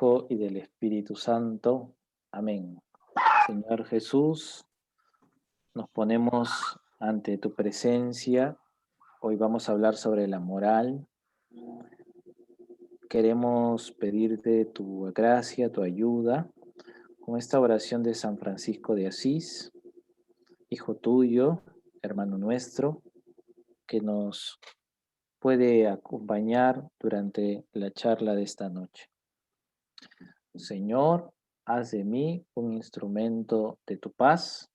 Hijo y del Espíritu Santo. Amén. Señor Jesús, nos ponemos ante tu presencia. Hoy vamos a hablar sobre la moral. Queremos pedirte tu gracia, tu ayuda, con esta oración de San Francisco de Asís, hijo tuyo, hermano nuestro, que nos puede acompañar durante la charla de esta noche. Señor, haz de mí un instrumento de tu paz.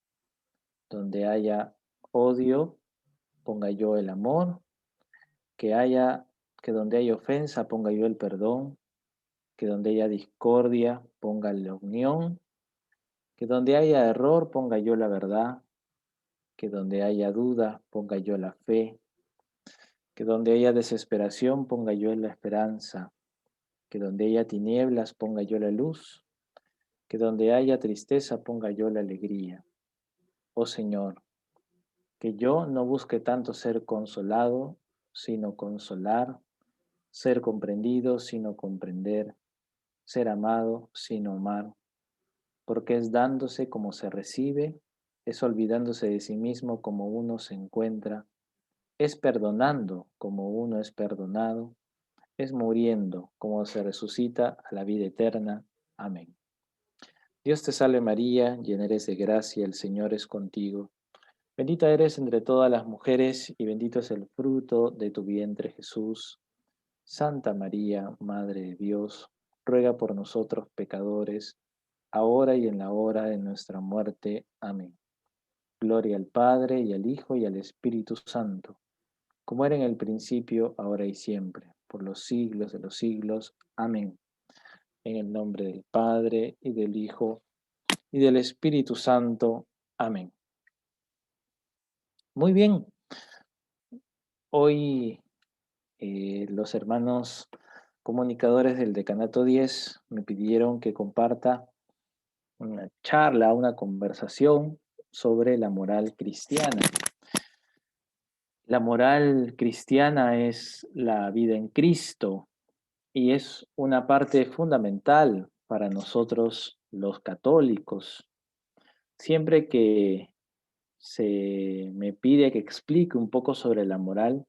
Donde haya odio, ponga yo el amor. Que donde haya ofensa, ponga yo el perdón. Que donde haya discordia, ponga la unión. Que donde haya error, ponga yo la verdad. Que donde haya duda, ponga yo la fe. Que donde haya desesperación, ponga yo la esperanza. Que donde haya tinieblas, ponga yo la luz. Que donde haya tristeza, ponga yo la alegría. Oh Señor, que yo no busque tanto ser consolado, sino consolar, ser comprendido, sino comprender, ser amado, sino amar, porque es dándose como se recibe, es olvidándose de sí mismo como uno se encuentra, es perdonando como uno es perdonado, es muriendo como se resucita a la vida eterna. Amén. Dios te salve María, llena eres de gracia, el Señor es contigo. Bendita eres entre todas las mujeres y bendito es el fruto de tu vientre Jesús. Santa María, Madre de Dios, ruega por nosotros pecadores, ahora y en la hora de nuestra muerte. Amén. Gloria al Padre y al Hijo y al Espíritu Santo, como era en el principio, ahora y siempre, por los siglos de los siglos. Amén. En el nombre del Padre y del Hijo y del Espíritu Santo. Amén. Muy bien, hoy los hermanos comunicadores del Decanato 10 me pidieron que comparta una charla, una conversación sobre la moral cristiana. La moral cristiana es la vida en Cristo y es una parte fundamental para nosotros los católicos. Siempre que se me pide que explique un poco sobre la moral,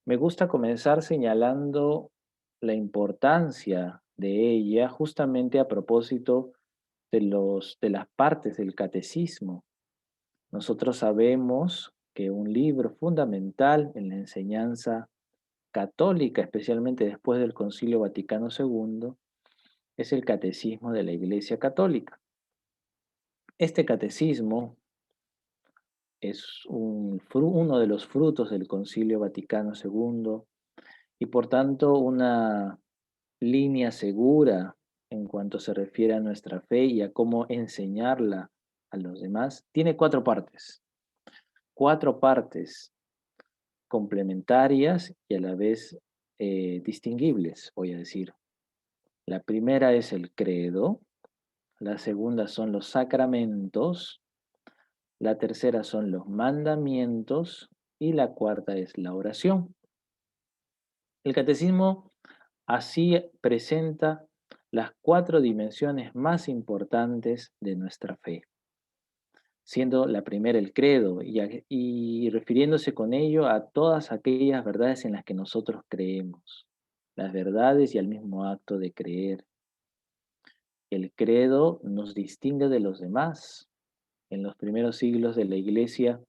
me gusta comenzar señalando la importancia de ella justamente a propósito de las partes del catecismo. Nosotros sabemos que un libro fundamental en la enseñanza católica, especialmente después del Concilio Vaticano II, es el Catecismo de la Iglesia Católica. Este catecismo es uno de los frutos del Concilio Vaticano II y por tanto una línea segura en cuanto se refiere a nuestra fe y a cómo enseñarla a los demás. Tiene cuatro partes complementarias y a la vez distinguibles, voy a decir. La primera es el credo, la segunda son los sacramentos, la tercera son los mandamientos y la cuarta es la oración. El catecismo así presenta las cuatro dimensiones más importantes de nuestra fe, siendo la primera el credo y refiriéndose con ello a todas aquellas verdades en las que nosotros creemos, las verdades y al mismo acto de creer. El credo nos distingue de los demás. En los primeros siglos de la Iglesia,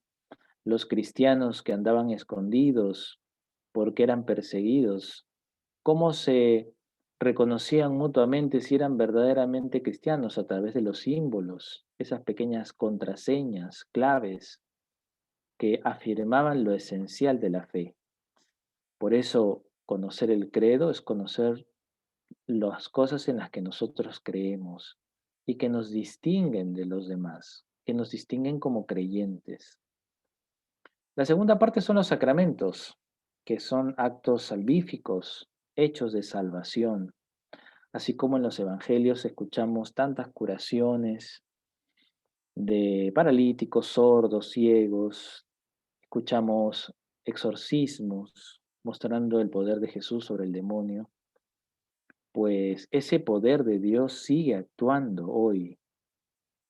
los cristianos que andaban escondidos porque eran perseguidos, ¿cómo se reconocían mutuamente si eran verdaderamente cristianos? A través de los símbolos, esas pequeñas contraseñas, claves que afirmaban lo esencial de la fe. Por eso, conocer el credo es conocer las cosas en las que nosotros creemos y que nos distinguen de los demás, que nos distinguen como creyentes. La segunda parte son los sacramentos, que son actos salvíficos, hechos de salvación. Así como en los evangelios escuchamos tantas curaciones de paralíticos, sordos, ciegos, escuchamos exorcismos mostrando el poder de Jesús sobre el demonio. pues ese poder de Dios sigue actuando hoy,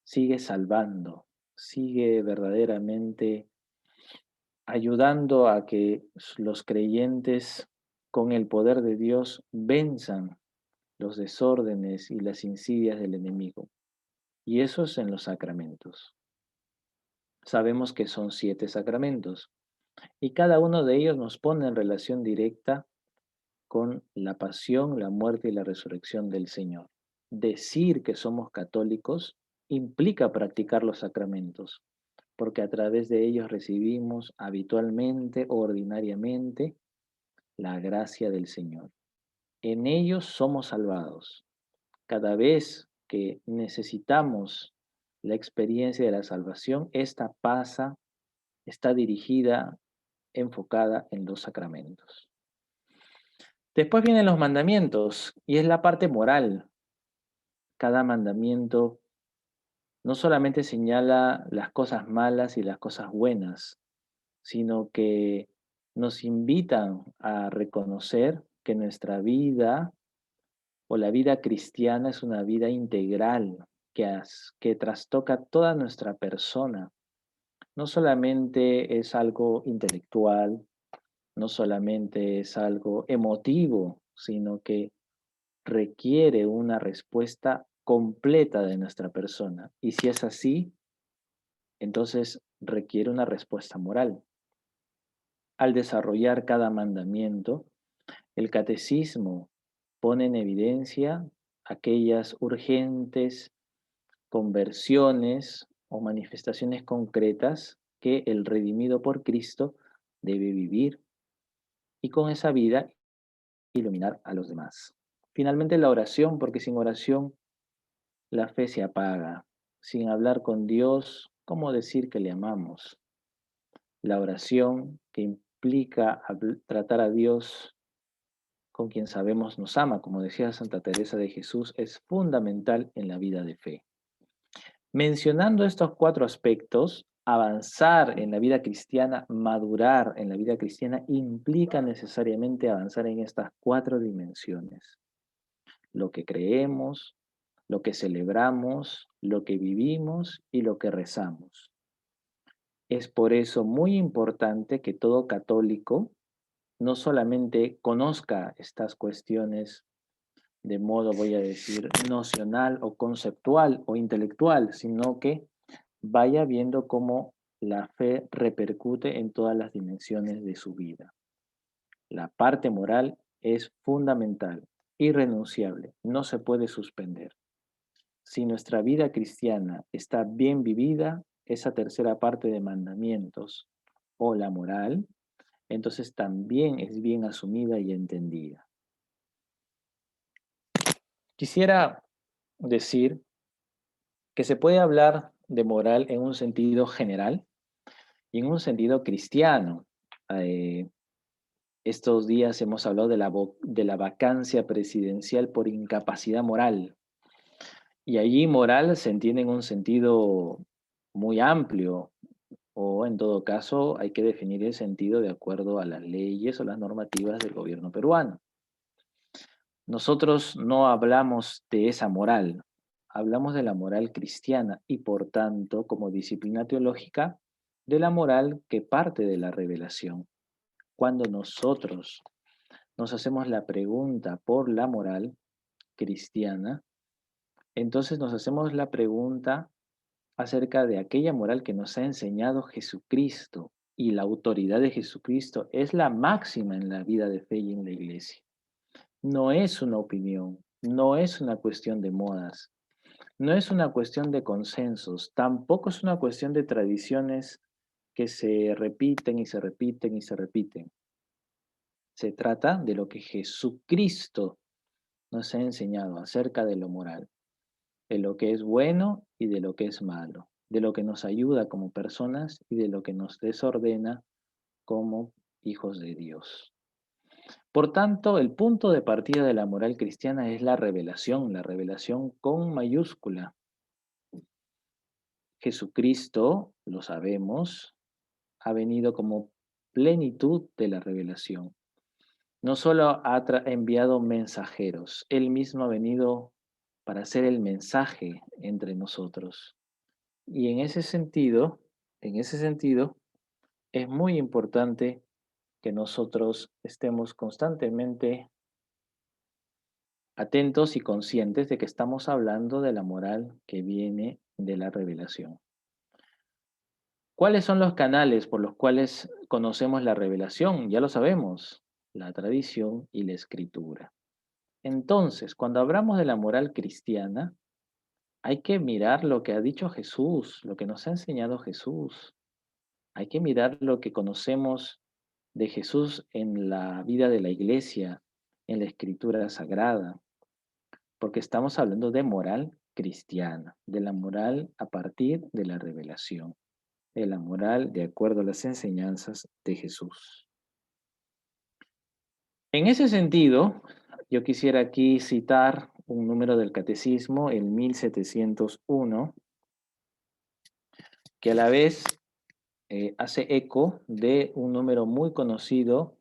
sigue salvando, sigue verdaderamente ayudando a que los creyentes con el poder de Dios venzan los desórdenes y las insidias del enemigo. Y eso es en los sacramentos. Sabemos que son 7 sacramentos y cada uno de ellos nos pone en relación directa con la pasión, la muerte y la resurrección del Señor. Decir que somos católicos implica practicar los sacramentos, porque a través de ellos recibimos habitualmente o ordinariamente la gracia del Señor. En ellos somos salvados. Cada vez que necesitamos la experiencia de la salvación, esta pasa, está dirigida, enfocada en los sacramentos. Después vienen los mandamientos y es la parte moral. Cada mandamiento no solamente señala las cosas malas y las cosas buenas, sino que nos invitan a reconocer que nuestra vida o la vida cristiana es una vida integral que trastoca toda nuestra persona. No solamente es algo intelectual, no solamente es algo emotivo, sino que requiere una respuesta completa de nuestra persona. Y si es así, entonces requiere una respuesta moral. Al desarrollar cada mandamiento, el catecismo pone en evidencia aquellas urgentes conversiones o manifestaciones concretas que el redimido por Cristo debe vivir y con esa vida iluminar a los demás. Finalmente la oración, porque sin oración la fe se apaga. Sin hablar con Dios, ¿cómo decir que le amamos? La oración, que implica tratar a Dios con quien sabemos nos ama, como decía Santa Teresa de Jesús, es fundamental en la vida de fe. Mencionando estos 4 aspectos, avanzar en la vida cristiana, madurar en la vida cristiana, implica necesariamente avanzar en estas 4 dimensiones. Lo que creemos, lo que celebramos, lo que vivimos y lo que rezamos. Es por eso muy importante que todo católico no solamente conozca estas cuestiones de modo, voy a decir, nocional o conceptual o intelectual, sino que vaya viendo cómo la fe repercute en todas las dimensiones de su vida. La parte moral es fundamental, irrenunciable, no se puede suspender. Si nuestra vida cristiana está bien vivida, esa tercera parte de mandamientos o la moral, entonces también es bien asumida y entendida. Quisiera decir que se puede hablar de moral en un sentido general y en un sentido cristiano. Eh, Estos días hemos hablado de la vacancia presidencial por incapacidad moral. Y allí moral se entiende en un sentido muy amplio, o en todo caso hay que definir el sentido de acuerdo a las leyes o las normativas del gobierno peruano. Nosotros no hablamos de esa moral, hablamos de la moral cristiana y por tanto, como disciplina teológica, de la moral que parte de la revelación. Cuando nosotros nos hacemos la pregunta por la moral cristiana, entonces nos hacemos la pregunta acerca de aquella moral que nos ha enseñado Jesucristo, y la autoridad de Jesucristo es la máxima en la vida de fe y en la iglesia. No es una opinión, no es una cuestión de modas, no es una cuestión de consensos, tampoco es una cuestión de tradiciones que se repiten y se repiten y se repiten. Se trata de lo que Jesucristo nos ha enseñado acerca de lo moral, de lo que es bueno y de lo que es malo, de lo que nos ayuda como personas y de lo que nos desordena como hijos de Dios. Por tanto, el punto de partida de la moral cristiana es la revelación con mayúscula. Jesucristo, lo sabemos, ha venido como plenitud de la revelación. No solo ha enviado mensajeros, Él mismo ha venido para ser el mensaje entre nosotros. Y en ese sentido, es muy importante que nosotros estemos constantemente atentos y conscientes de que estamos hablando de la moral que viene de la revelación. ¿Cuáles son los canales por los cuales conocemos la revelación? Ya lo sabemos, la tradición y la escritura. Entonces, cuando hablamos de la moral cristiana, hay que mirar lo que ha dicho Jesús, lo que nos ha enseñado Jesús. Hay que mirar lo que conocemos de Jesús en la vida de la iglesia, en la escritura sagrada, porque estamos hablando de moral cristiana, de la moral a partir de la revelación, de la moral de acuerdo a las enseñanzas de Jesús. En ese sentido, yo quisiera aquí citar un número del catecismo, el 1701, que a la vez hace eco de un número muy conocido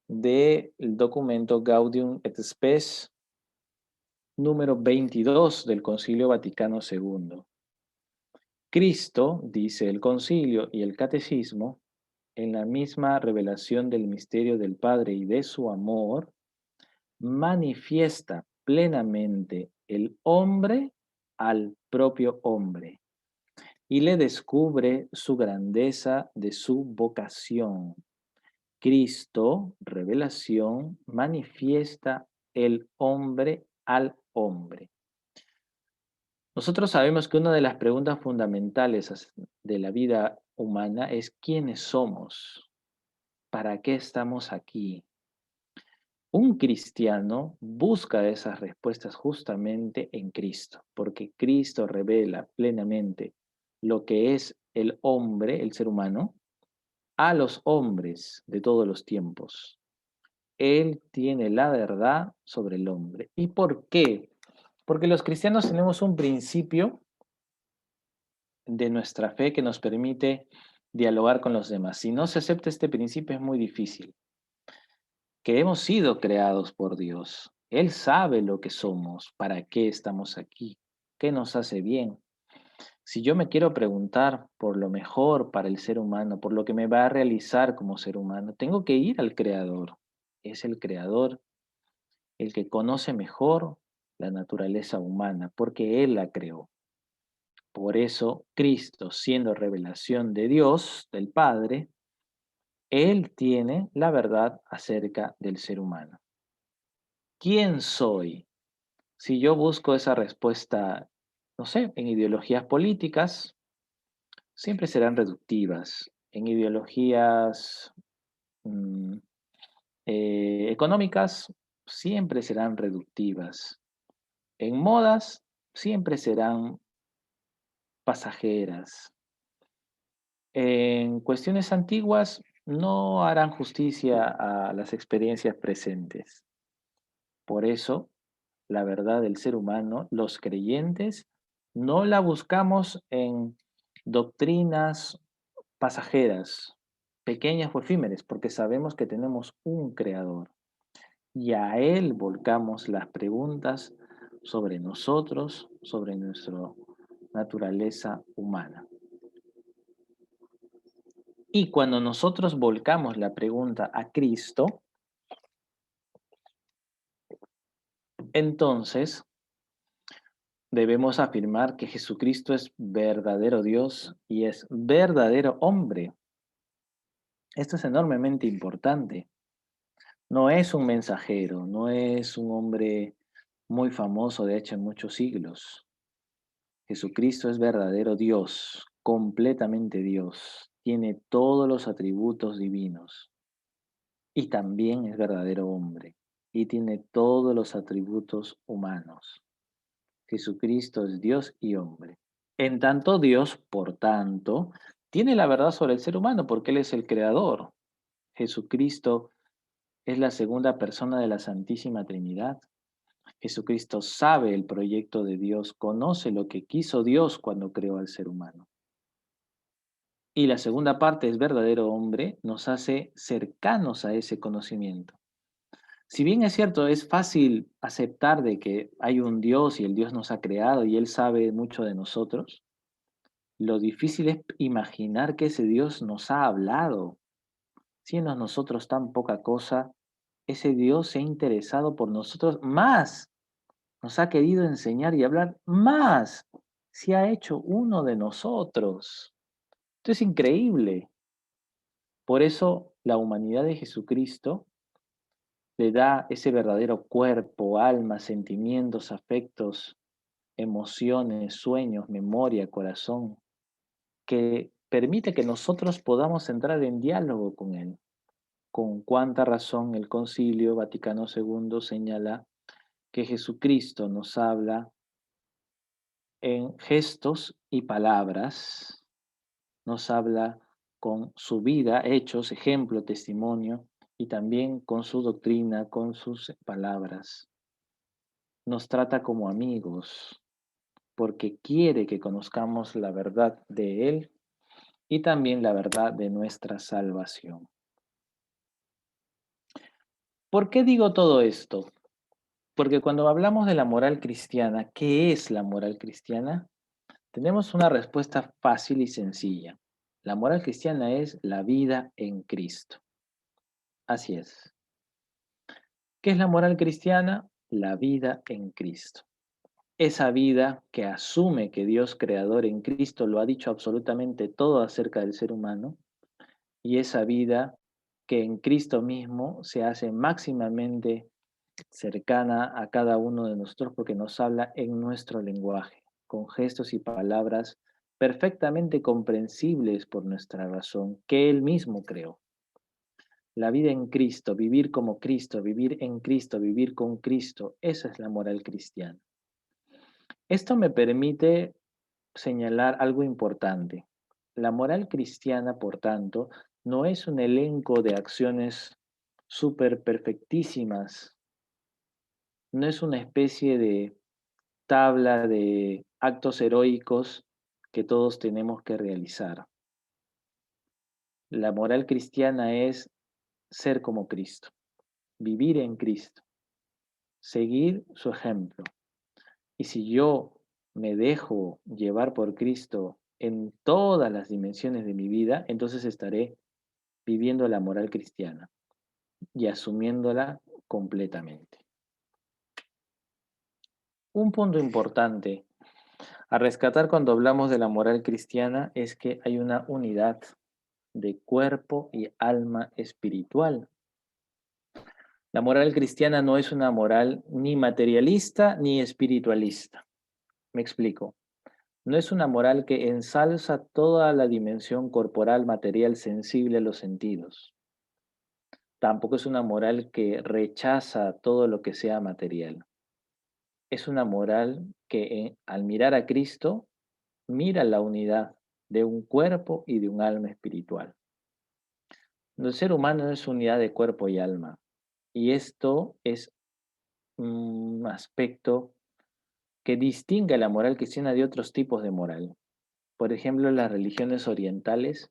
del documento Gaudium et Spes número 22 del Concilio Vaticano II. Cristo, dice el concilio y el catecismo, en la misma revelación del misterio del Padre y de su amor, manifiesta plenamente el hombre al propio hombre y le descubre su grandeza de su vocación. Cristo, revelación, manifiesta el hombre al hombre. Nosotros sabemos que una de las preguntas fundamentales de la vida humana es ¿quiénes somos? ¿Para qué estamos aquí? Un cristiano busca esas respuestas justamente en Cristo, porque Cristo revela plenamente lo que es el hombre, el ser humano, a los hombres de todos los tiempos. Él tiene la verdad sobre el hombre. ¿Y por qué? Porque los cristianos tenemos un principio de nuestra fe que nos permite dialogar con los demás. Si no se acepta este principio es muy difícil. Que hemos sido creados por Dios. Él sabe lo que somos, para qué estamos aquí, qué nos hace bien. Si yo me quiero preguntar por lo mejor para el ser humano, por lo que me va a realizar como ser humano, tengo que ir al Creador. Es el Creador el que conoce mejor la naturaleza humana, porque Él la creó. Por eso, Cristo, siendo revelación de Dios, del Padre, Él tiene la verdad acerca del ser humano. ¿Quién soy? Si yo busco esa respuesta, no sé, en ideologías políticas, siempre serán reductivas. En ideologías mm, económicas, siempre serán reductivas. En modas, siempre serán pasajeras. En cuestiones antiguas, no harán justicia a las experiencias presentes. Por eso, la verdad del ser humano, los creyentes, no la buscamos en doctrinas pasajeras, pequeñas o efímeras, porque sabemos que tenemos un creador y a Él volcamos las preguntas sobre nosotros, sobre nuestra naturaleza humana. Y cuando nosotros volcamos la pregunta a Cristo, entonces debemos afirmar que Jesucristo es verdadero Dios y es verdadero hombre. Esto es enormemente importante. No es un mensajero, no es un hombre muy famoso, de hecho, en muchos siglos. Jesucristo es verdadero Dios, completamente Dios. Tiene todos los atributos divinos. Y también es verdadero hombre. Y tiene todos los atributos humanos. Jesucristo es Dios y hombre. En tanto Dios, por tanto, tiene la verdad sobre el ser humano porque Él es el creador. Jesucristo es la segunda persona de la Santísima Trinidad. Jesucristo sabe el proyecto de Dios, conoce lo que quiso Dios cuando creó al ser humano. Y la segunda parte es verdadero hombre, nos hace cercanos a ese conocimiento. Si bien es cierto, es fácil aceptar de que hay un Dios y el Dios nos ha creado y Él sabe mucho de nosotros, lo difícil es imaginar que ese Dios nos ha hablado. Siendo nosotros tan poca cosa, ese Dios se ha interesado por nosotros más, nos ha querido enseñar y hablar más, se ha hecho uno de nosotros. Esto es increíble. Por eso la humanidad de Jesucristo le da ese verdadero cuerpo, alma, sentimientos, afectos, emociones, sueños, memoria, corazón, que permite que nosotros podamos entrar en diálogo con Él. Con cuánta razón el Concilio Vaticano II señala que Jesucristo nos habla en gestos y palabras, nos habla con su vida, hechos, ejemplo, testimonio, y también con su doctrina, con sus palabras. Nos trata como amigos, porque quiere que conozcamos la verdad de Él y también la verdad de nuestra salvación. ¿Por qué digo todo esto? Porque cuando hablamos de la moral cristiana, ¿qué es la moral cristiana? Tenemos una respuesta fácil y sencilla. La moral cristiana es la vida en Cristo. Así es. ¿Qué es la moral cristiana? La vida en Cristo. Esa vida que asume que Dios creador en Cristo lo ha dicho absolutamente todo acerca del ser humano y esa vida que en Cristo mismo se hace máximamente cercana a cada uno de nosotros porque nos habla en nuestro lenguaje, con gestos y palabras perfectamente comprensibles por nuestra razón, que Él mismo creó. La vida en Cristo, vivir como Cristo, vivir en Cristo, vivir con Cristo, esa es la moral cristiana. Esto me permite señalar algo importante. La moral cristiana, por tanto, no es un elenco de acciones súper perfectísimas, no es una especie de tabla de actos heroicos que todos tenemos que realizar. La moral cristiana es ser como Cristo, vivir en Cristo, seguir su ejemplo. Y si yo me dejo llevar por Cristo en todas las dimensiones de mi vida, entonces estaré viviendo la moral cristiana y asumiéndola completamente. Un punto importante a rescatar cuando hablamos de la moral cristiana es que hay una unidad de cuerpo y alma espiritual. La moral cristiana no es una moral ni materialista ni espiritualista. Me explico. No es una moral que ensalza toda la dimensión corporal, material, sensible a los sentidos. Tampoco es una moral que rechaza todo lo que sea material. Es una moral que al mirar a Cristo, mira la unidad de un cuerpo y de un alma espiritual. El ser humano es unidad de cuerpo y alma. Y esto es un aspecto que distingue la moral cristiana de otros tipos de moral. Por ejemplo, las religiones orientales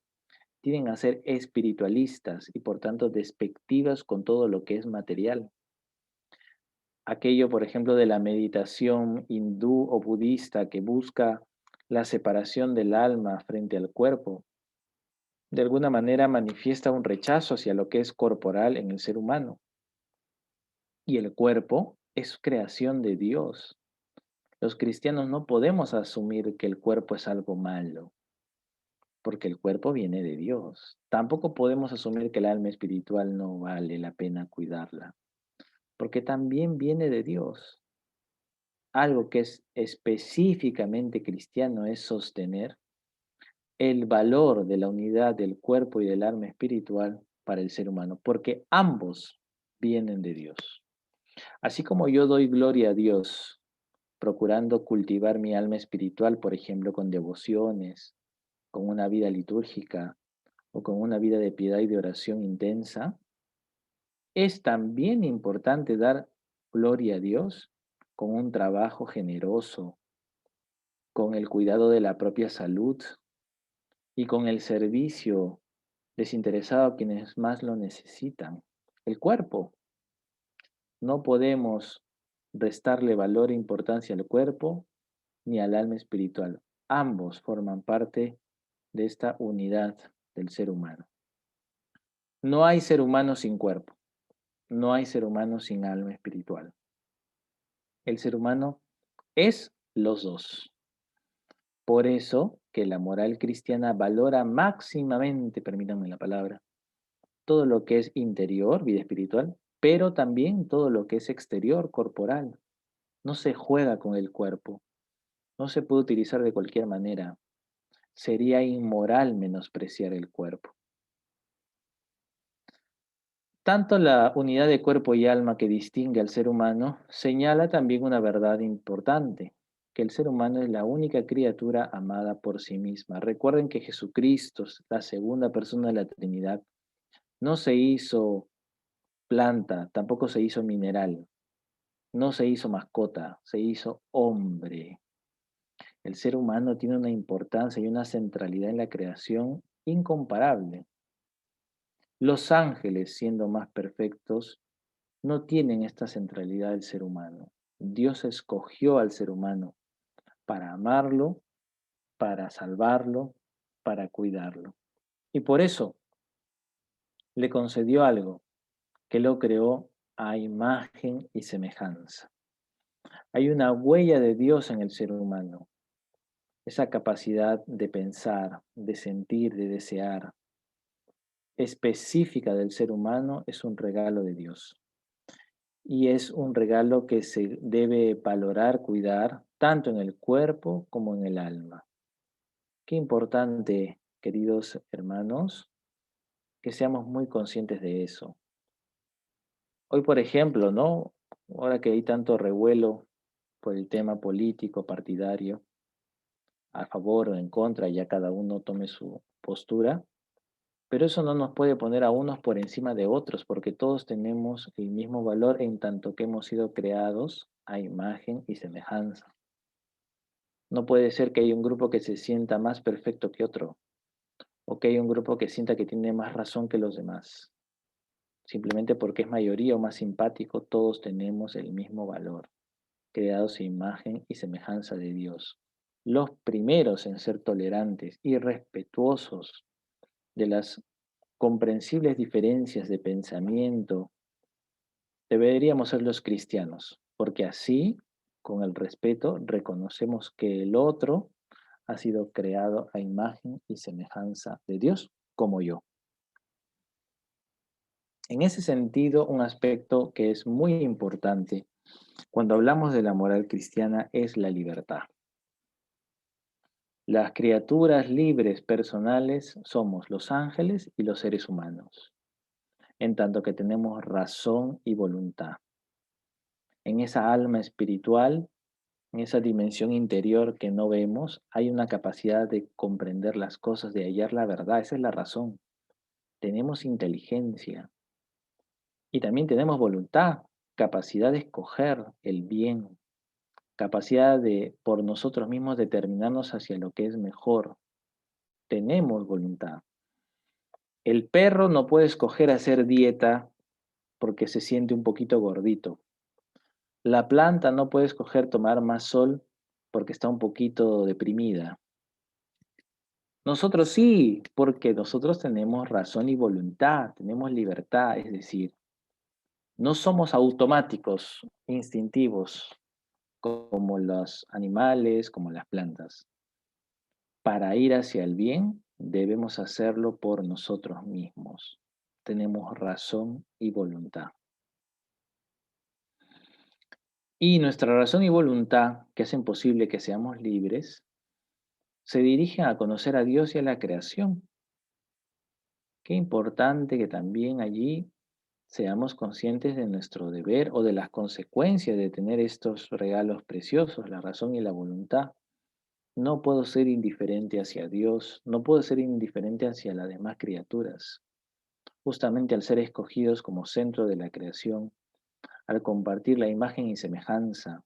tienden a ser espiritualistas y por tanto despectivas con todo lo que es material. Aquello, por ejemplo, de la meditación hindú o budista que busca la separación del alma frente al cuerpo, de alguna manera manifiesta un rechazo hacia lo que es corporal en el ser humano. Y el cuerpo es creación de Dios. Los cristianos no podemos asumir que el cuerpo es algo malo, porque el cuerpo viene de Dios. Tampoco podemos asumir que el alma espiritual no vale la pena cuidarla, porque también viene de Dios. Algo que es específicamente cristiano es sostener el valor de la unidad del cuerpo y del alma espiritual para el ser humano, porque ambos vienen de Dios. Así como yo doy gloria a Dios, procurando cultivar mi alma espiritual, por ejemplo, con devociones, con una vida litúrgica o con una vida de piedad y de oración intensa, es también importante dar gloria a Dios con un trabajo generoso, con el cuidado de la propia salud y con el servicio desinteresado a quienes más lo necesitan. El cuerpo. No podemos restarle valor e importancia al cuerpo ni al alma espiritual. Ambos forman parte de esta unidad del ser humano. No hay ser humano sin cuerpo, no hay ser humano sin alma espiritual. El ser humano es los dos. Por eso que la moral cristiana valora máximamente, permítanme la palabra, todo lo que es interior, vida espiritual, pero también todo lo que es exterior, corporal. No se juega con el cuerpo, no se puede utilizar de cualquier manera. Sería inmoral menospreciar el cuerpo. Tanto la unidad de cuerpo y alma que distingue al ser humano señala también una verdad importante, que el ser humano es la única criatura amada por sí misma. Recuerden que Jesucristo, la segunda persona de la Trinidad, no se hizo planta, tampoco se hizo mineral, no se hizo mascota, se hizo hombre. El ser humano tiene una importancia y una centralidad en la creación incomparable. Los ángeles, siendo más perfectos, no tienen esta centralidad del ser humano. Dios escogió al ser humano para amarlo, para salvarlo, para cuidarlo. Y por eso le concedió algo, que lo creó a imagen y semejanza. Hay una huella de Dios en el ser humano, esa capacidad de pensar, de sentir, de desear, específica del ser humano, es un regalo de Dios. Y es un regalo que se debe valorar, cuidar, tanto en el cuerpo como en el alma. Qué importante, queridos hermanos, que seamos muy conscientes de eso. Hoy, por ejemplo, ¿no? Ahora que hay tanto revuelo por el tema político, partidario, a favor o en contra, ya cada uno tome su postura, pero eso no nos puede poner a unos por encima de otros, porque todos tenemos el mismo valor en tanto que hemos sido creados a imagen y semejanza. No puede ser que haya un grupo que se sienta más perfecto que otro, o que haya un grupo que sienta que tiene más razón que los demás. Simplemente porque es mayoría o más simpático, todos tenemos el mismo valor, creados a imagen y semejanza de Dios. Los primeros en ser tolerantes y respetuosos de las comprensibles diferencias de pensamiento deberíamos ser los cristianos, porque así, con el respeto, reconocemos que el otro ha sido creado a imagen y semejanza de Dios, como yo. En ese sentido, un aspecto que es muy importante cuando hablamos de la moral cristiana es la libertad. Las criaturas libres personales somos los ángeles y los seres humanos, en tanto que tenemos razón y voluntad. En esa alma espiritual, en esa dimensión interior que no vemos, hay una capacidad de comprender las cosas, de hallar la verdad. Esa es la razón. Tenemos inteligencia y también tenemos voluntad, capacidad de escoger el bien, capacidad de por nosotros mismos determinarnos hacia lo que es mejor. Tenemos voluntad. El perro no puede escoger hacer dieta porque se siente un poquito gordito. La planta no puede escoger tomar más sol porque está un poquito deprimida. Nosotros sí, porque nosotros tenemos razón y voluntad, tenemos libertad, es decir, no somos automáticos, instintivos, como los animales, como las plantas. Para ir hacia el bien, debemos hacerlo por nosotros mismos. Tenemos razón y voluntad. Y nuestra razón y voluntad, que hacen posible que seamos libres, se dirigen a conocer a Dios y a la creación. Qué importante que también allí seamos conscientes de nuestro deber o de las consecuencias de tener estos regalos preciosos, la razón y la voluntad. No puedo ser indiferente hacia Dios, no puedo ser indiferente hacia las demás criaturas. Justamente al ser escogidos como centro de la creación, al compartir la imagen y semejanza,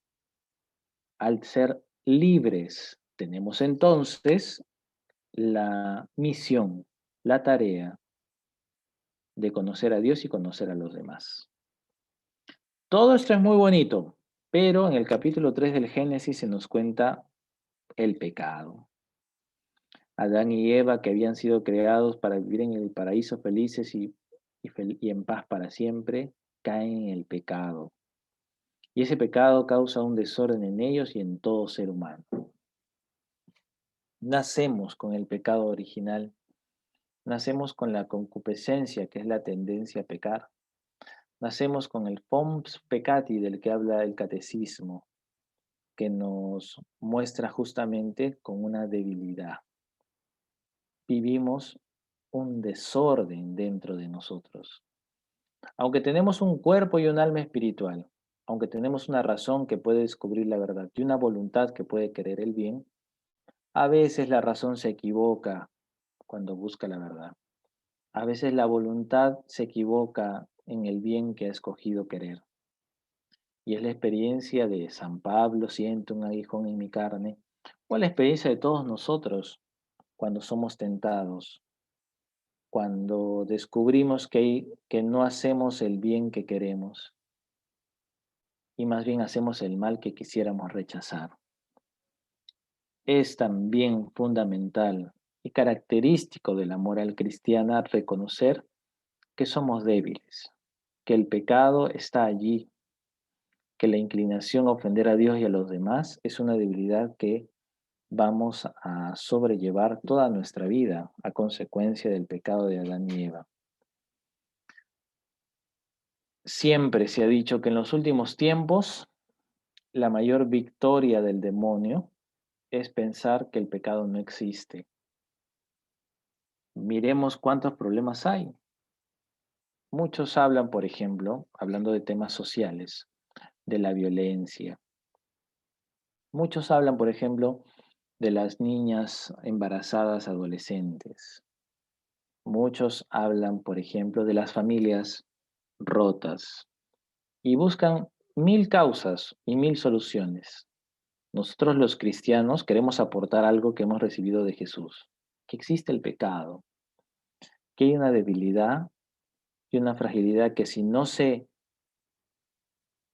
al ser libres, tenemos entonces la misión, la tarea de conocer a Dios y conocer a los demás. Todo esto es muy bonito, pero en el capítulo 3 del Génesis se nos cuenta el pecado. Adán y Eva, que habían sido creados para vivir en el paraíso felices y en paz para siempre, caen en el pecado. Y ese pecado causa un desorden en ellos y en todo ser humano. Nacemos con el pecado original, nacemos con la concupiscencia, que es la tendencia a pecar. Nacemos con el fons peccati del que habla el catecismo, que nos muestra justamente con una debilidad. Vivimos un desorden dentro de nosotros. Aunque tenemos un cuerpo y un alma espiritual, aunque tenemos una razón que puede descubrir la verdad y una voluntad que puede querer el bien, a veces la razón se equivoca cuando busca la verdad. A veces la voluntad se equivoca en el bien que ha escogido querer. Y es la experiencia de San Pablo, siento un aguijón en mi carne, o la experiencia de todos nosotros cuando somos tentados, cuando descubrimos que no hacemos el bien que queremos y más bien hacemos el mal que quisiéramos rechazar. Es también fundamental y característico de la moral cristiana reconocer que somos débiles, que el pecado está allí, que la inclinación a ofender a Dios y a los demás es una debilidad que vamos a sobrellevar toda nuestra vida a consecuencia del pecado de Adán y Eva. Siempre se ha dicho que en los últimos tiempos la mayor victoria del demonio es pensar que el pecado no existe. Miremos cuántos problemas hay. Muchos hablan, por ejemplo, hablando de temas sociales, de la violencia. Muchos hablan, por ejemplo, de las niñas embarazadas adolescentes. Muchos hablan, por ejemplo, de las familias rotas y buscan mil causas y mil soluciones. Nosotros los cristianos queremos aportar algo que hemos recibido de Jesús, que existe el pecado, que hay una debilidad y una fragilidad que si no se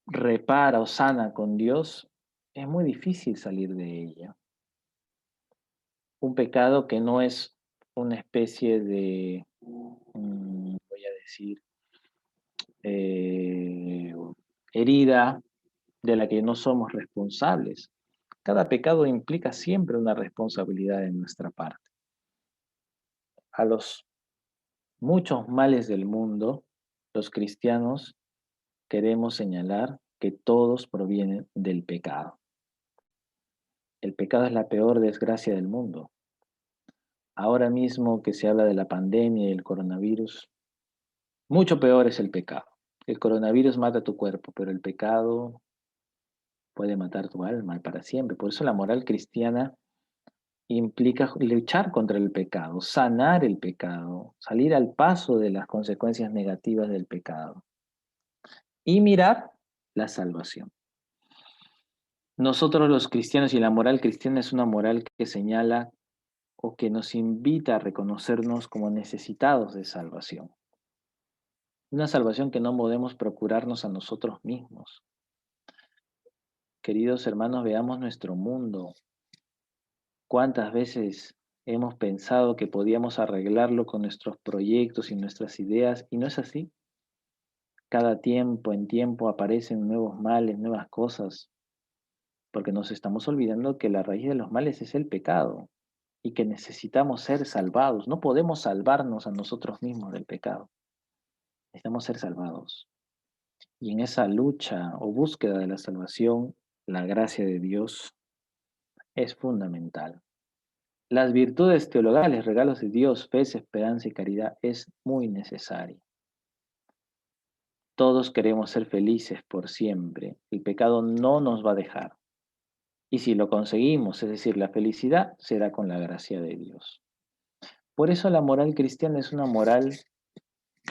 repara o sana con Dios, es muy difícil salir de ella. Un pecado que no es una especie de, voy a decir, eh, herida de la que no somos responsables. Cada pecado implica siempre una responsabilidad de nuestra parte. A los muchos males del mundo, los cristianos queremos señalar que todos provienen del pecado. El pecado es la peor desgracia del mundo. Ahora mismo que se habla de la pandemia y el coronavirus, mucho peor es el pecado. El coronavirus mata tu cuerpo, pero el pecado puede matar tu alma para siempre. Por eso la moral cristiana implica luchar contra el pecado, sanar el pecado, salir al paso de las consecuencias negativas del pecado y mirar la salvación. Nosotros los cristianos y la moral cristiana es una moral que señala o que nos invita a reconocernos como necesitados de salvación. Una salvación que no podemos procurarnos a nosotros mismos. Queridos hermanos, veamos nuestro mundo. ¿Cuántas veces hemos pensado que podíamos arreglarlo con nuestros proyectos y nuestras ideas? Y no es así. Cada tiempo en tiempo aparecen nuevos males, nuevas cosas, porque nos estamos olvidando que la raíz de los males es el pecado y que necesitamos ser salvados. No podemos salvarnos a nosotros mismos del pecado. Necesitamos ser salvados. Y en esa lucha o búsqueda de la salvación, la gracia de Dios es fundamental. Las virtudes teologales, regalos de Dios, fe, esperanza y caridad es muy necesaria. Todos queremos ser felices por siempre. El pecado no nos va a dejar. Y si lo conseguimos, es decir, la felicidad, será con la gracia de Dios. Por eso la moral cristiana es una moral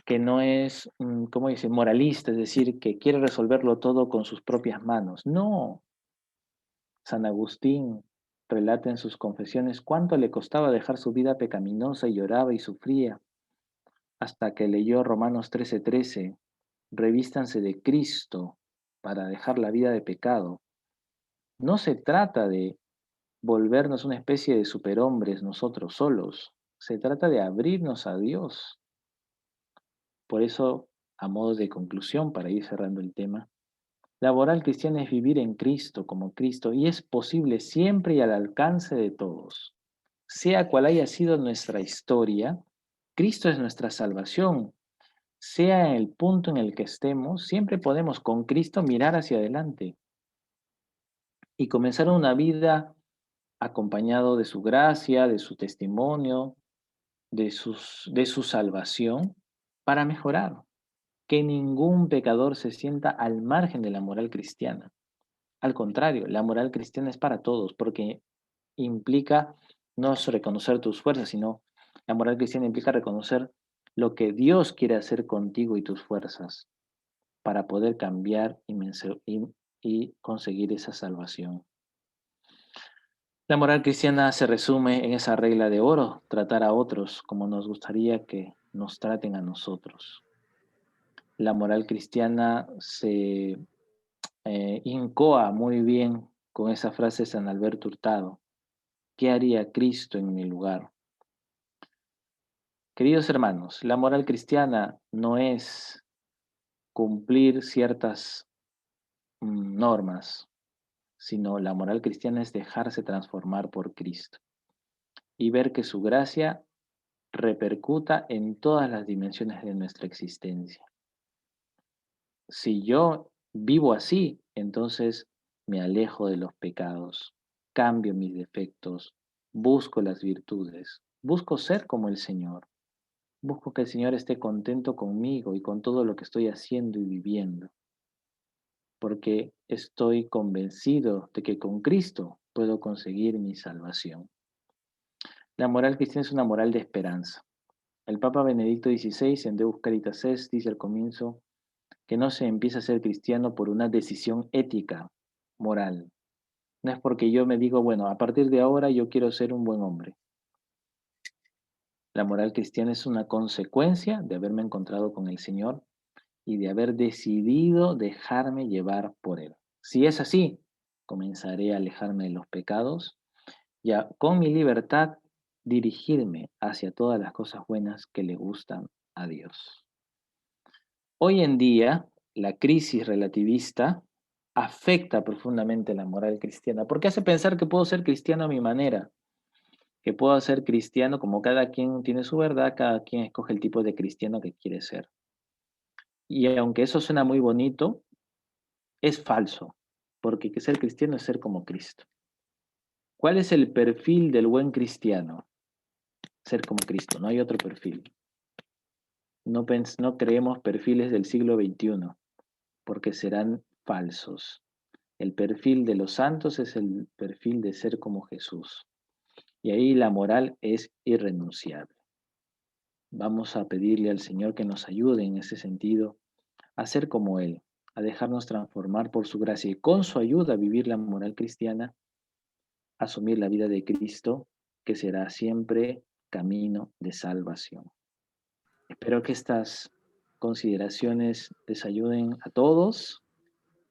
que no es, ¿cómo dice?, moralista, es decir, que quiere resolverlo todo con sus propias manos. No. San Agustín relata en sus confesiones cuánto le costaba dejar su vida pecaminosa y lloraba y sufría hasta que leyó Romanos 13:13, revístanse de Cristo para dejar la vida de pecado. No se trata de volvernos una especie de superhombres nosotros solos. Se trata de abrirnos a Dios. Por eso, a modo de conclusión, para ir cerrando el tema, la moral cristiana es vivir en Cristo como Cristo y es posible siempre y al alcance de todos. Sea cual haya sido nuestra historia, Cristo es nuestra salvación. Sea en el punto en el que estemos, siempre podemos con Cristo mirar hacia adelante y comenzar una vida acompañado de su gracia, de su testimonio, de su salvación, para mejorar. Que ningún pecador se sienta al margen de la moral cristiana. Al contrario, la moral cristiana es para todos, porque implica no es reconocer tus fuerzas, sino la moral cristiana implica reconocer lo que Dios quiere hacer contigo y tus fuerzas para poder cambiar y conseguir esa salvación. La moral cristiana se resume en esa regla de oro, tratar a otros como nos gustaría que nos traten a nosotros. La moral cristiana se incoa muy bien con esa frase de San Alberto Hurtado: ¿qué haría Cristo en mi lugar? Queridos hermanos, la moral cristiana no es cumplir ciertas normas, sino la moral cristiana es dejarse transformar por Cristo y ver que su gracia repercuta en todas las dimensiones de nuestra existencia. Si yo vivo así, entonces me alejo de los pecados, cambio mis defectos, busco las virtudes, busco ser como el Señor, busco que el Señor esté contento conmigo y con todo lo que estoy haciendo y viviendo, porque estoy convencido de que con Cristo puedo conseguir mi salvación. La moral cristiana es una moral de esperanza. El Papa Benedicto XVI en Deus Caritas Est dice al comienzo que no se empieza a ser cristiano por una decisión ética, moral. No es porque yo me digo, bueno, a partir de ahora yo quiero ser un buen hombre. La moral cristiana es una consecuencia de haberme encontrado con el Señor y de haber decidido dejarme llevar por Él. Si es así, comenzaré a alejarme de los pecados y con mi libertad dirigirme hacia todas las cosas buenas que le gustan a Dios. Hoy en día, la crisis relativista afecta profundamente la moral cristiana, porque hace pensar que puedo ser cristiano a mi manera, que puedo ser cristiano como cada quien tiene su verdad, cada quien escoge el tipo de cristiano que quiere ser. Y aunque eso suena muy bonito, es falso, porque que ser cristiano es ser como Cristo. ¿Cuál es el perfil del buen cristiano? Ser como Cristo, no hay otro perfil. No creemos perfiles del siglo XXI, porque serán falsos. El perfil de los santos es el perfil de ser como Jesús. Y ahí la moral es irrenunciable. Vamos a pedirle al Señor que nos ayude en ese sentido a ser como Él, a dejarnos transformar por su gracia y con su ayuda a vivir la moral cristiana, asumir la vida de Cristo, que será siempre camino de salvación. Espero que estas consideraciones les ayuden a todos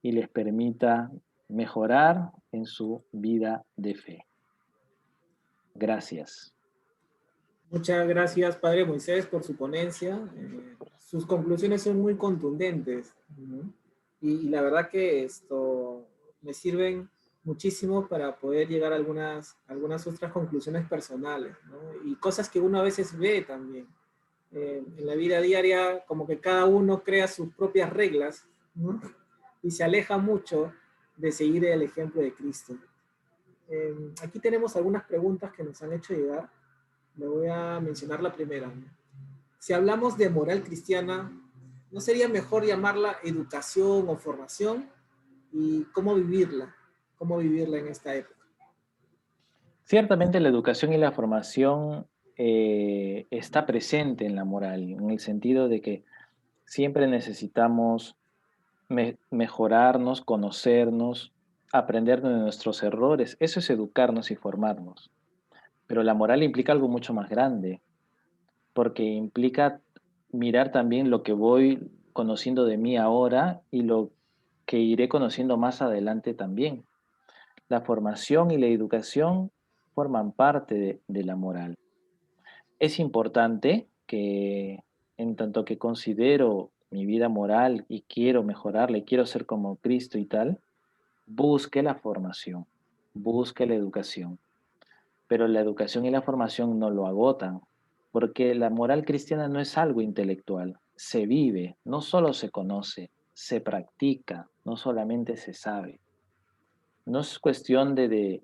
y les permita mejorar en su vida de fe. Gracias. Muchas gracias, Padre Moisés, por su ponencia. Sus conclusiones son muy contundentes, ¿no? Y la verdad que esto me sirven muchísimo para poder llegar a algunas otras conclusiones personales, ¿no? Y cosas que uno a veces ve también. En la vida diaria, como que cada uno crea sus propias reglas, ¿no? Y se aleja mucho de seguir el ejemplo de Cristo. Aquí tenemos algunas preguntas que nos han hecho llegar. Le voy a mencionar la primera. Si hablamos de moral cristiana, ¿no sería mejor llamarla educación o formación? ¿Y cómo vivirla? ¿Cómo vivirla en esta época? Ciertamente la educación y la formación está presente en la moral, en el sentido de que siempre necesitamos mejorarnos, conocernos, aprender de nuestros errores. Eso es educarnos y formarnos. Pero la moral implica algo mucho más grande, porque implica mirar también lo que voy conociendo de mí ahora y lo que iré conociendo más adelante también. La formación y la educación forman parte de la moral. Es importante que, en tanto que considero mi vida moral y quiero mejorarla y quiero ser como Cristo y tal, busque la formación, busque la educación. Pero la educación y la formación no lo agotan, porque la moral cristiana no es algo intelectual, se vive, no solo se conoce, se practica, no solamente se sabe. No es cuestión de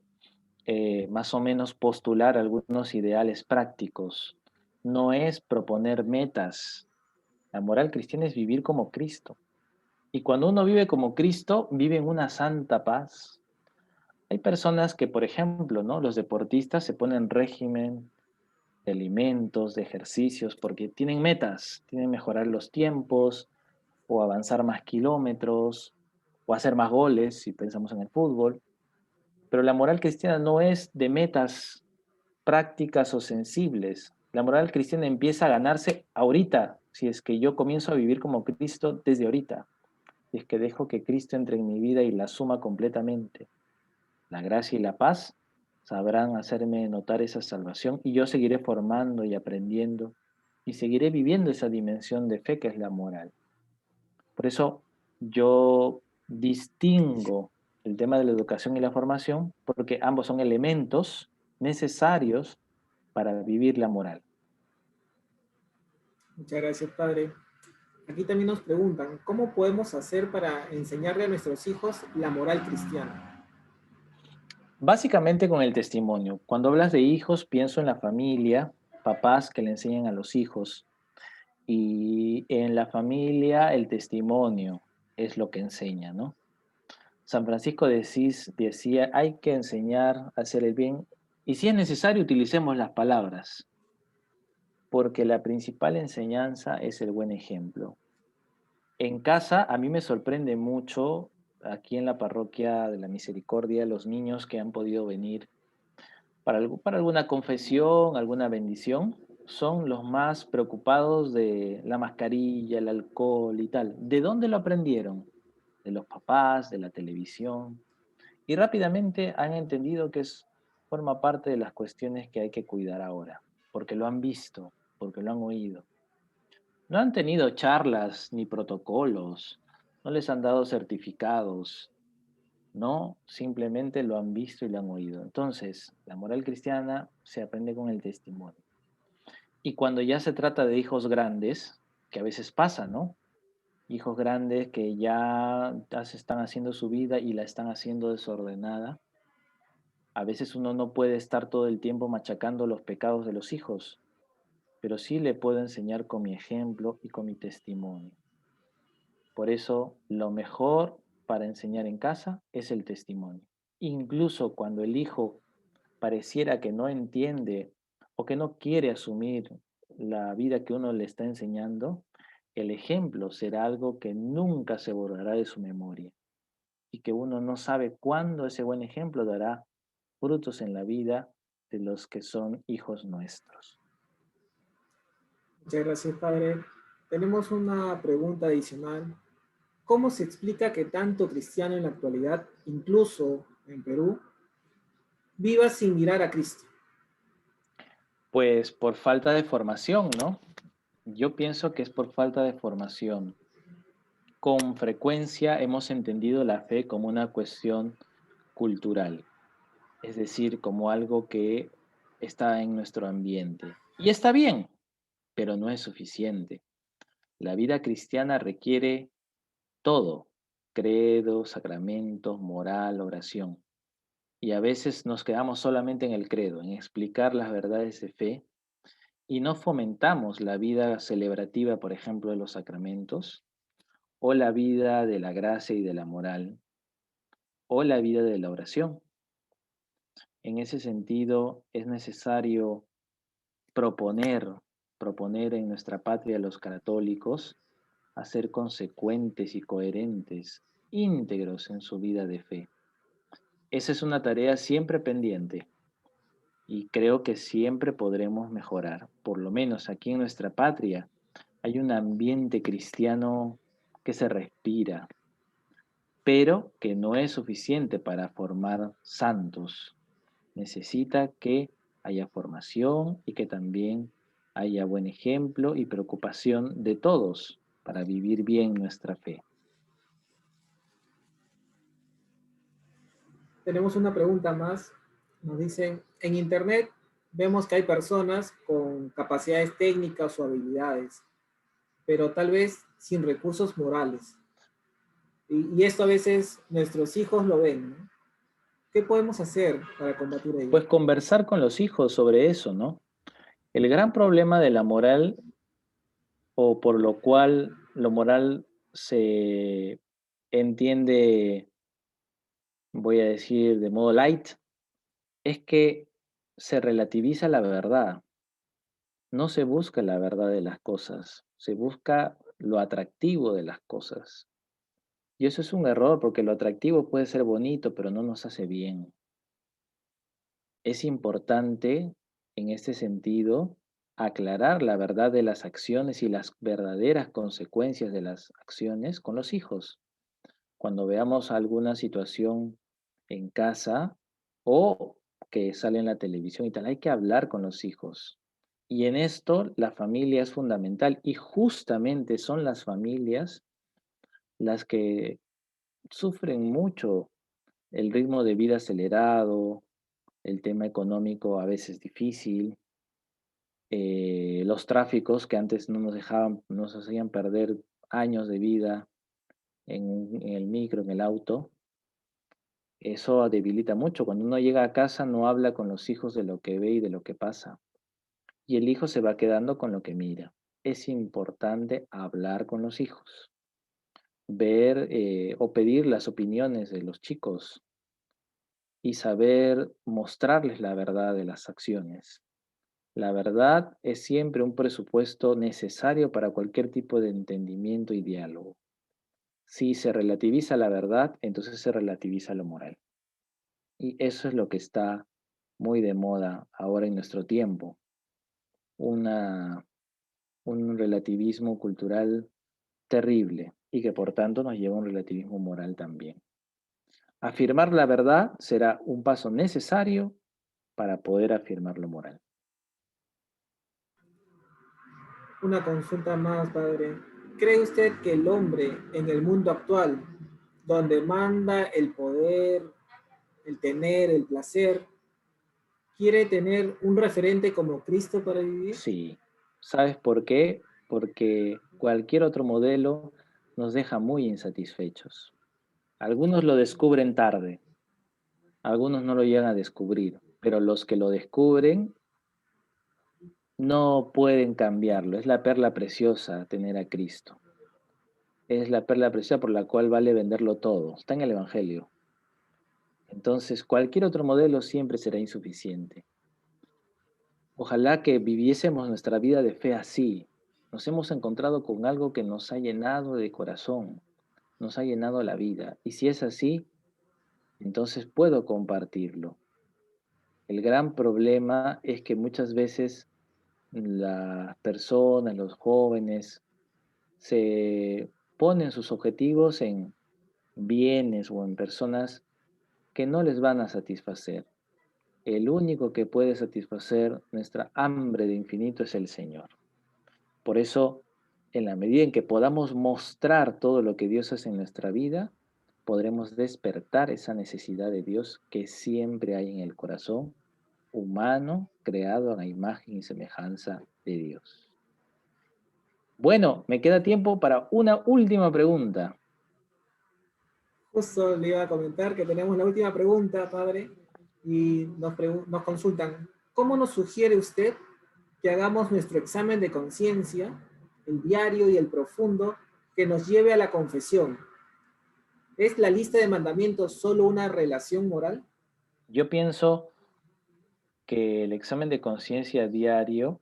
más o menos postular algunos ideales prácticos, no es proponer metas. La moral cristiana es vivir como Cristo. Y cuando uno vive como Cristo, vive en una santa paz. Hay personas que, por ejemplo, ¿no? Los deportistas se ponen régimen de alimentos, de ejercicios, porque tienen metas, tienen mejorar los tiempos, o avanzar más kilómetros, o hacer más goles, si pensamos en el fútbol. Pero la moral cristiana no es de metas prácticas o sensibles. La moral cristiana empieza a ganarse ahorita, si es que yo comienzo a vivir como Cristo desde ahorita, si es que dejo que Cristo entre en mi vida y la suma completamente. La gracia y la paz sabrán hacerme notar esa salvación y yo seguiré formando y aprendiendo y seguiré viviendo esa dimensión de fe que es la moral. Por eso yo distingo el tema de la educación y la formación porque ambos son elementos necesarios para vivir la moral. Muchas gracias, padre. Aquí también nos preguntan, ¿cómo podemos hacer para enseñarle a nuestros hijos la moral cristiana? Básicamente con el testimonio. Cuando hablas de hijos, pienso en la familia, papás que le enseñan a los hijos. Y en la familia el testimonio es lo que enseña, ¿no? San Francisco de Asís decía, hay que enseñar a hacer el bien y si es necesario utilicemos las palabras, porque la principal enseñanza es el buen ejemplo. En casa a mí me sorprende mucho, aquí en la parroquia de la Misericordia, los niños que han podido venir para alguna confesión, alguna bendición, son los más preocupados de la mascarilla, el alcohol y tal. ¿De dónde lo aprendieron? De los papás, de la televisión. Y rápidamente han entendido que forma parte de las cuestiones que hay que cuidar ahora, porque lo han visto, porque lo han oído. No han tenido charlas ni protocolos, no les han dado certificados, no, simplemente lo han visto y lo han oído. Entonces, la moral cristiana se aprende con el testimonio. Y cuando ya se trata de hijos grandes, que a veces pasa, ¿no? Hijos grandes que ya se están haciendo su vida y la están haciendo desordenada. A veces uno no puede estar todo el tiempo machacando los pecados de los hijos, pero sí le puedo enseñar con mi ejemplo y con mi testimonio. Por eso, lo mejor para enseñar en casa es el testimonio. Incluso cuando el hijo pareciera que no entiende o que no quiere asumir la vida que uno le está enseñando, el ejemplo será algo que nunca se borrará de su memoria y que uno no sabe cuándo ese buen ejemplo dará frutos en la vida de los que son hijos nuestros. Muchas gracias, padre. Tenemos una pregunta adicional. ¿Cómo se explica que tanto cristiano en la actualidad, incluso en Perú, viva sin mirar a Cristo? Pues por falta de formación, ¿no? Yo pienso que es por falta de formación. Con frecuencia hemos entendido la fe como una cuestión cultural, es decir, como algo que está en nuestro ambiente. Y está bien, pero no es suficiente. La vida cristiana requiere todo, credo, sacramentos, moral, oración. Y a veces nos quedamos solamente en el credo, en explicar las verdades de fe, y no fomentamos la vida celebrativa, por ejemplo, de los sacramentos, o la vida de la gracia y de la moral, o la vida de la oración. En ese sentido, es necesario proponer, proponer en nuestra patria a los católicos a ser consecuentes y coherentes, íntegros en su vida de fe. Esa es una tarea siempre pendiente y creo que siempre podremos mejorar. Por lo menos aquí en nuestra patria hay un ambiente cristiano que se respira. pero que no es suficiente para formar santos. Necesita que haya formación y que también haya buen ejemplo y preocupación de todos para vivir bien nuestra fe. Tenemos una pregunta más. Nos dicen, en Internet vemos que hay personas con capacidades técnicas o habilidades, pero tal vez sin recursos morales. Y esto a veces nuestros hijos lo ven, ¿no? ¿Qué podemos hacer para combatir ello? Pues conversar con los hijos sobre eso, ¿no? El gran problema de la moral, o por lo cual lo moral se entiende, voy a decir de modo light, es que se relativiza la verdad. No se busca la verdad de las cosas, se busca lo atractivo de las cosas. Y eso es un error porque lo atractivo puede ser bonito, pero no nos hace bien. Es importante, en este sentido, aclarar la verdad de las acciones y las verdaderas consecuencias de las acciones con los hijos. Cuando veamos alguna situación en casa o que sale en la televisión y tal, hay que hablar con los hijos. Y en esto la familia es fundamental y justamente son las familias las que sufren mucho el ritmo de vida acelerado, el tema económico a veces difícil, los tráficos que antes no nos dejaban, nos hacían perder años de vida en el micro, en el auto. Eso debilita mucho. Cuando uno llega a casa no habla con los hijos de lo que ve y de lo que pasa. Y el hijo se va quedando con lo que mira. Es importante hablar con los hijos, ver o pedir las opiniones de los chicos y saber mostrarles la verdad de las acciones. La verdad es siempre un presupuesto necesario para cualquier tipo de entendimiento y diálogo. Si se relativiza la verdad, entonces se relativiza lo moral. Y eso es lo que está muy de moda ahora en nuestro tiempo. Una, un relativismo cultural terrible y que por tanto nos lleva a un relativismo moral también. Afirmar la verdad será un paso necesario para poder afirmar lo moral. Una consulta más, padre. ¿Cree usted que el hombre en el mundo actual, donde manda el poder, el tener, el placer, quiere tener un referente como Cristo para vivir? Sí, ¿sabes por qué? Porque cualquier otro modelo nos deja muy insatisfechos. Algunos lo descubren tarde, algunos no lo llegan a descubrir, pero los que lo descubren no pueden cambiarlo. Es la perla preciosa tener a Cristo. Es la perla preciosa por la cual vale venderlo todo. Está en el Evangelio. Entonces, cualquier otro modelo siempre será insuficiente. Ojalá que viviésemos nuestra vida de fe así. Nos hemos encontrado con algo que nos ha llenado de corazón, nos ha llenado la vida. Y si es así, entonces puedo compartirlo. El gran problema es que muchas veces las personas, los jóvenes, se ponen sus objetivos en bienes o en personas que no les van a satisfacer. El único que puede satisfacer nuestra hambre de infinito es el Señor. Por eso, en la medida en que podamos mostrar todo lo que Dios hace en nuestra vida, podremos despertar esa necesidad de Dios que siempre hay en el corazón humano, creado a la imagen y semejanza de Dios. Bueno, me queda tiempo para una última pregunta. Justo le iba a comentar que tenemos la última pregunta, padre, y nos consultan, ¿cómo nos sugiere usted que hagamos nuestro examen de conciencia, el diario y el profundo, que nos lleve a la confesión? ¿Es la lista de mandamientos solo una relación moral? Yo pienso que el examen de conciencia diario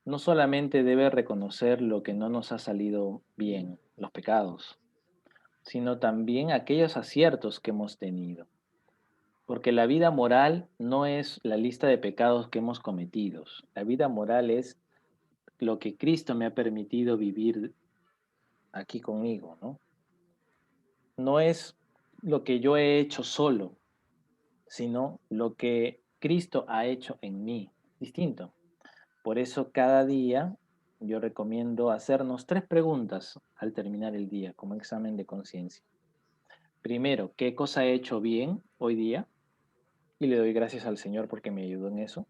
no solamente debe reconocer lo que no nos ha salido bien, los pecados, sino también aquellos aciertos que hemos tenido. Porque la vida moral no es la lista de pecados que hemos cometido. La vida moral es lo que Cristo me ha permitido vivir aquí conmigo, ¿no? No es lo que yo he hecho solo, sino lo que Cristo ha hecho en mí. Distinto. Por eso cada día yo recomiendo hacernos 3 preguntas al terminar el día como examen de conciencia. Primero, ¿qué cosa he hecho bien hoy día? Y le doy gracias al Señor porque me ayudó en eso.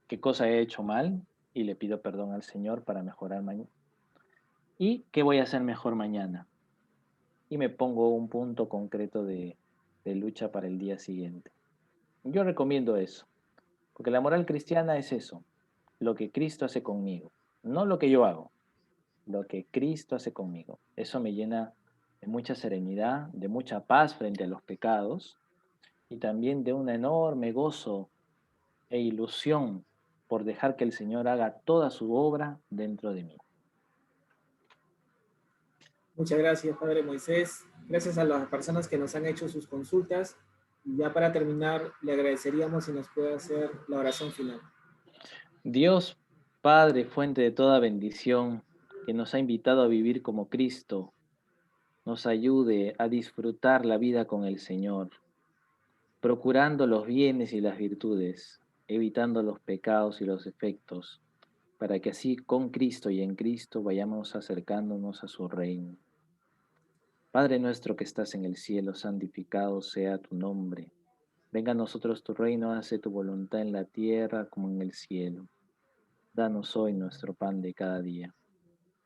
¿Qué cosa he hecho mal? Y le pido perdón al Señor para mejorar mañana. ¿Y qué voy a hacer mejor mañana? Y me pongo un punto concreto de lucha para el día siguiente. Yo recomiendo eso, porque la moral cristiana es eso, lo que Cristo hace conmigo, no lo que yo hago, lo que Cristo hace conmigo. Eso me llena de mucha serenidad, de mucha paz frente a los pecados y también de un enorme gozo e ilusión por dejar que el Señor haga toda su obra dentro de mí. Muchas gracias, Padre Moisés. Gracias a las personas que nos han hecho sus consultas. Y ya para terminar, le agradeceríamos si nos puede hacer la oración final. Dios, Padre, fuente de toda bendición, que nos ha invitado a vivir como Cristo, nos ayude a disfrutar la vida con el Señor, procurando los bienes y las virtudes, evitando los pecados y los efectos, para que así con Cristo y en Cristo vayamos acercándonos a su reino. Padre nuestro que estás en el cielo, santificado sea tu nombre. Venga a nosotros tu reino, hace tu voluntad en la tierra como en el cielo. Danos hoy nuestro pan de cada día.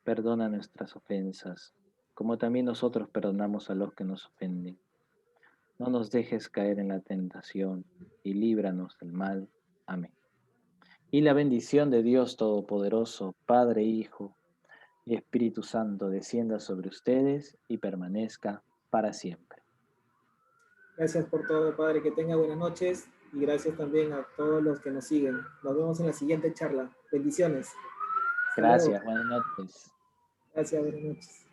Perdona nuestras ofensas, como también nosotros perdonamos a los que nos ofenden. No nos dejes caer en la tentación y líbranos del mal. Amén. Y la bendición de Dios Todopoderoso, Padre, Hijo y Espíritu Santo, descienda sobre ustedes y permanezca para siempre. Gracias por todo, Padre. Que tenga buenas noches. Y gracias también a todos los que nos siguen. Nos vemos en la siguiente charla. Bendiciones. Hasta luego. Gracias, buenas noches. Gracias, buenas noches.